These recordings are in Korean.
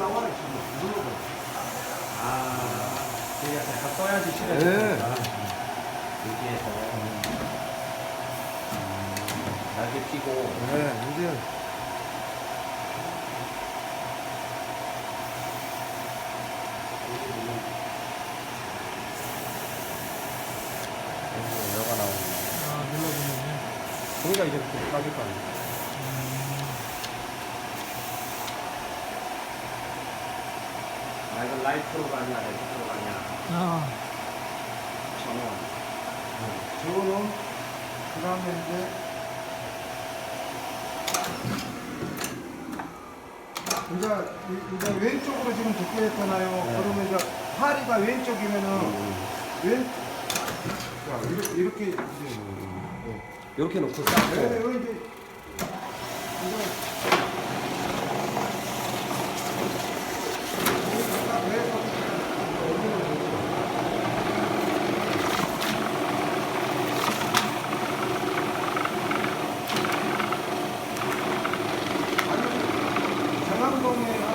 나와요, 지금. 눌러봐. 그게 약간 써야지 시간이 네. 되니까. 여기에서 날개 피고 네, 이제. 여가 나오는 거. 눌러보면요. 거기가 이제 그 빠질 거 아니에요. 이건 라이트로 가냐, 레프트로 가냐. 저거는, 그 다음에 이제, 이제 왼쪽으로 지금 듣게 했잖아요. 네. 그러면 이제 하리가 왼쪽이면은, 자, 이렇게 이제, 이렇게 놓고 네, 쌓고. 여기 이제, 장암동에 한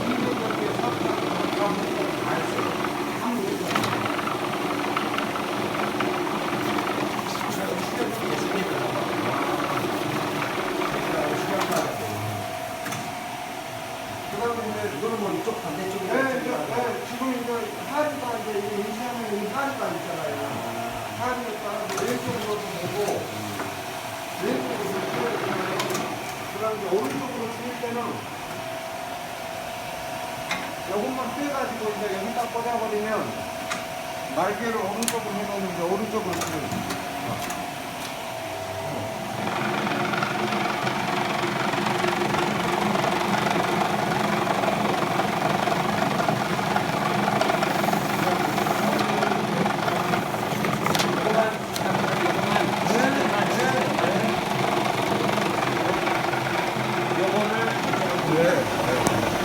2년 전에 사업장 다 했어요. 한국에서. 그다음에 이제 이거는 뭐 이쪽 반대쪽에. 지금 이제 하리가 이제 인시하면 이 하리가 있잖아요. 하리가 왼쪽으로 보고 왼쪽으로 쳐야 되잖아요. 그다음에 오른쪽으로 칠 때는 요것만 빼가지고 이제 여기다 꽂아버리면 날개를 오른쪽으로 해놓으면 이제 오른쪽으로 치는 거예요.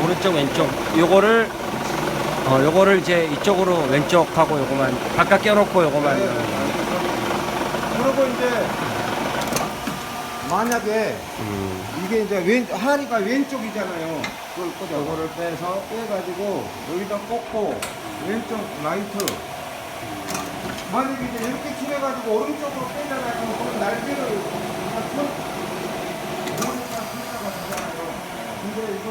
오른쪽 왼쪽 요거를 요거를 이제 이쪽으로 왼쪽하고 요거만 바깥 껴놓고 요거만. 그리고 이제 만약에 이게 이제 하리가 왼쪽이잖아요. 그걸 꽂아. 이거를 빼가지고 여기다 꽂고 왼쪽 라이트. 만약에 이제 이렇게 칠해가지고 오른쪽으로 빼잖아요. 그럼 날개를 그냥 손, 이렇게 되잖아요. 근데 이걸